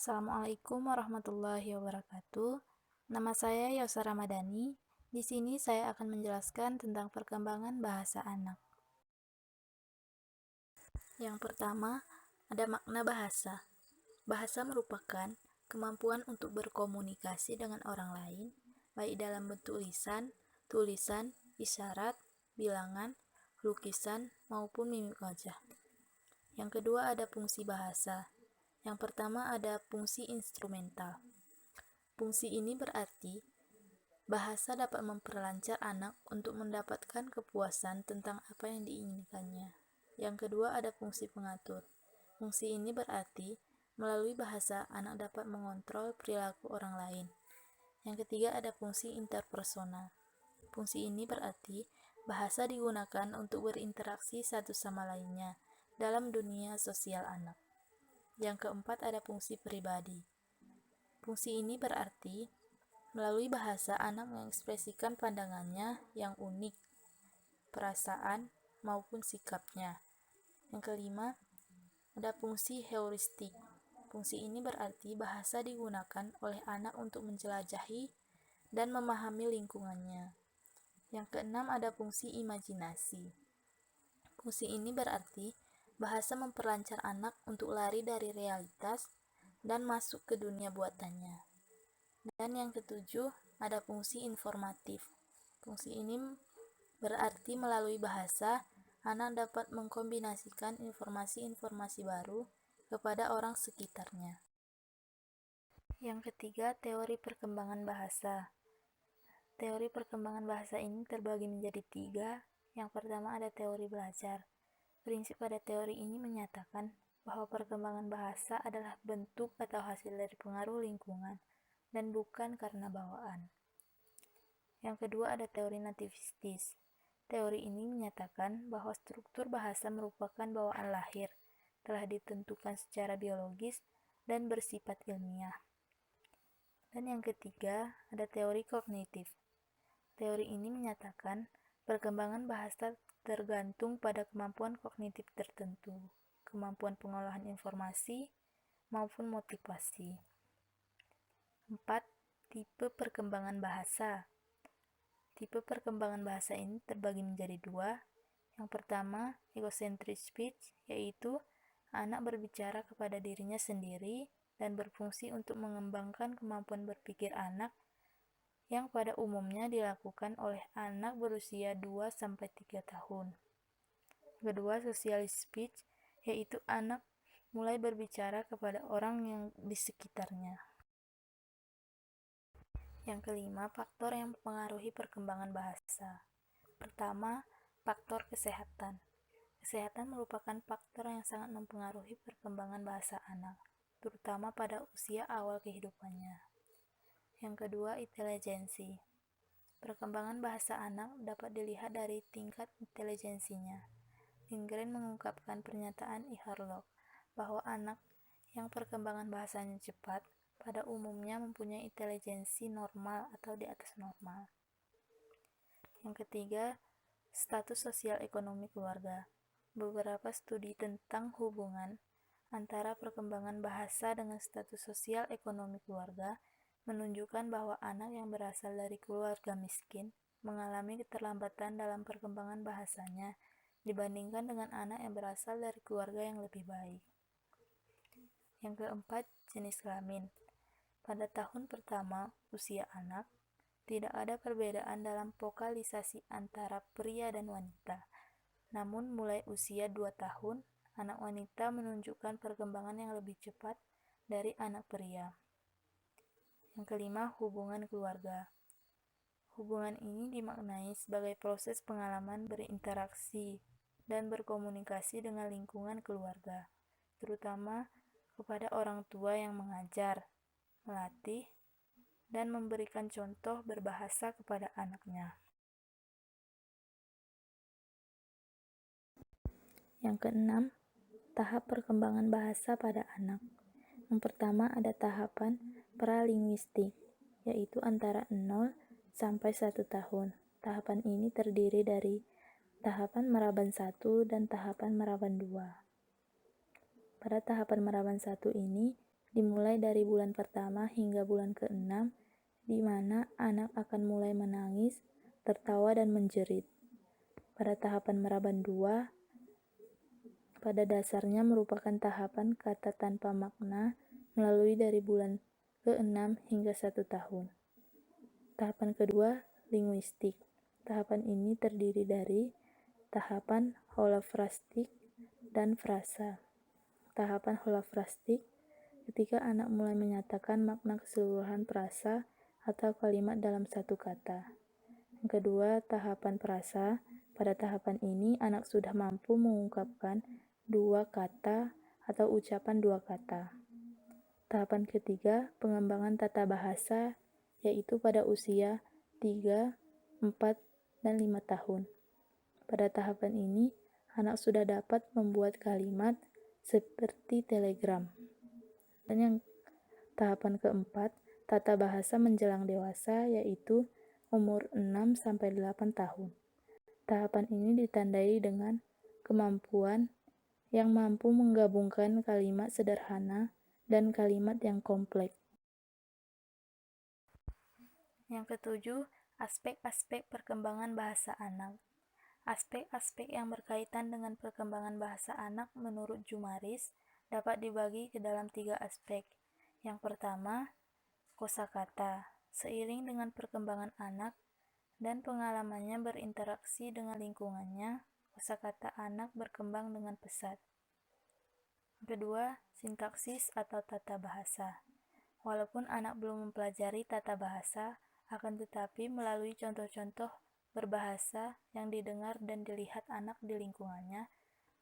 Assalamualaikum warahmatullahi wabarakatuh. Nama saya Yosa Ramadhani. Di sini saya akan menjelaskan tentang perkembangan bahasa anak. Yang pertama, ada makna bahasa. Bahasa merupakan kemampuan untuk berkomunikasi dengan orang lain, baik dalam bentuk lisan, tulisan, isyarat, bilangan, lukisan, maupun mimik wajah. Yang kedua ada fungsi bahasa. Yang pertama ada fungsi instrumental. Fungsi ini berarti bahasa dapat memperlancar anak untuk mendapatkan kepuasan tentang apa yang diinginkannya. Yang kedua ada fungsi pengatur. Fungsi ini berarti melalui bahasa anak dapat mengontrol perilaku orang lain. Yang ketiga ada fungsi interpersonal. Fungsi ini berarti bahasa digunakan untuk berinteraksi satu sama lainnya dalam dunia sosial anak. Yang keempat ada fungsi pribadi. Fungsi ini berarti melalui bahasa anak mengekspresikan pandangannya yang unik, perasaan, maupun sikapnya. Yang kelima, ada fungsi heuristik. Fungsi ini berarti bahasa digunakan oleh anak untuk menjelajahi dan memahami lingkungannya. Yang keenam, ada fungsi imajinasi. Fungsi ini berarti bahasa memperlancar anak untuk lari dari realitas dan masuk ke dunia buatannya. Dan yang ketujuh, ada fungsi informatif. Fungsi ini berarti melalui bahasa, anak dapat mengkombinasikan informasi-informasi baru kepada orang sekitarnya. Yang ketiga, teori perkembangan bahasa. Teori perkembangan bahasa ini terbagi menjadi 3. Yang pertama ada teori belajar. Prinsip pada teori ini menyatakan bahwa perkembangan bahasa adalah bentuk atau hasil dari pengaruh lingkungan dan bukan karena bawaan. Yang kedua ada teori nativistis. Teori ini menyatakan bahwa struktur bahasa merupakan bawaan lahir, telah ditentukan secara biologis dan bersifat ilmiah. Dan yang ketiga ada teori kognitif. Teori ini menyatakan perkembangan bahasa tergantung pada kemampuan kognitif tertentu, kemampuan pengolahan informasi, maupun motivasi. 4. Tipe perkembangan bahasa. Tipe perkembangan bahasa ini terbagi menjadi 2. Yang pertama, egocentric speech, yaitu anak berbicara kepada dirinya sendiri dan berfungsi untuk mengembangkan kemampuan berpikir anak yang pada umumnya dilakukan oleh anak berusia 2-3 tahun. Kedua, socialist speech, yaitu anak mulai berbicara kepada orang yang di sekitarnya. Yang kelima, faktor yang mempengaruhi perkembangan bahasa. Pertama, faktor kesehatan. Kesehatan merupakan faktor yang sangat mempengaruhi perkembangan bahasa anak, terutama pada usia awal kehidupannya. Yang kedua, intelijensi. Perkembangan bahasa anak dapat dilihat dari tingkat intelijensinya. Lindgren mengungkapkan pernyataan Ihorlock bahwa anak yang perkembangan bahasanya cepat pada umumnya mempunyai intelijensi normal atau di atas normal. Yang ketiga, status sosial ekonomi keluarga. Beberapa studi tentang hubungan antara perkembangan bahasa dengan status sosial ekonomi keluarga menunjukkan bahwa anak yang berasal dari keluarga miskin mengalami keterlambatan dalam perkembangan bahasanya dibandingkan dengan anak yang berasal dari keluarga yang lebih baik. Yang keempat, jenis kelamin. Pada tahun pertama usia anak, tidak ada perbedaan dalam vokalisasi antara pria dan wanita. Namun mulai usia 2 tahun, anak wanita menunjukkan perkembangan yang lebih cepat dari anak pria. Yang kelima, hubungan keluarga. Hubungan ini dimaknai sebagai proses pengalaman berinteraksi dan berkomunikasi dengan lingkungan keluarga, terutama kepada orang tua yang mengajar, melatih, dan memberikan contoh berbahasa kepada anaknya. Yang keenam, tahap perkembangan bahasa pada anak. Yang pertama ada tahapan pralinguistik, yaitu antara 0 sampai 1 tahun. Tahapan ini terdiri dari tahapan meraban 1 dan tahapan meraban 2. Pada tahapan meraban 1 ini, dimulai dari bulan pertama hingga bulan ke-6, di mana anak akan mulai menangis, tertawa, dan menjerit. Pada tahapan meraban 2, pada dasarnya merupakan tahapan kata tanpa makna melalui dari bulan ke-6 hingga 1 tahun. Tahapan kedua, linguistik. Tahapan ini terdiri dari tahapan holofrastik dan frasa. Tahapan holofrastik ketika anak mulai menyatakan makna keseluruhan frasa atau kalimat dalam satu kata. Yang kedua, tahapan frasa. Pada tahapan ini, anak sudah mampu mengungkapkan 2 kata atau ucapan 2 kata. Tahapan ketiga, pengembangan tata bahasa, yaitu pada usia 3, 4, dan 5 tahun. Pada tahapan ini, anak sudah dapat membuat kalimat seperti telegram. Dan yang tahapan keempat, tata bahasa menjelang dewasa, yaitu umur 6-8 tahun. Tahapan ini ditandai dengan kemampuan yang mampu menggabungkan kalimat sederhana dan kalimat yang kompleks. Yang ketujuh, aspek-aspek perkembangan bahasa anak. Aspek-aspek yang berkaitan dengan perkembangan bahasa anak menurut Jumaris dapat dibagi ke dalam 3 aspek. Yang pertama, kosakata. Seiring dengan perkembangan anak dan pengalamannya berinteraksi dengan lingkungannya, kosakata anak berkembang dengan pesat. Yang kedua, sintaksis atau tata bahasa. Walaupun anak belum mempelajari tata bahasa, akan tetapi melalui contoh-contoh berbahasa yang didengar dan dilihat anak di lingkungannya,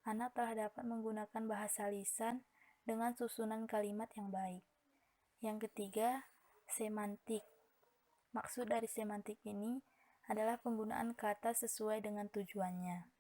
anak telah dapat menggunakan bahasa lisan dengan susunan kalimat yang baik. Yang ketiga, semantik. Maksud dari semantik ini adalah penggunaan kata sesuai dengan tujuannya.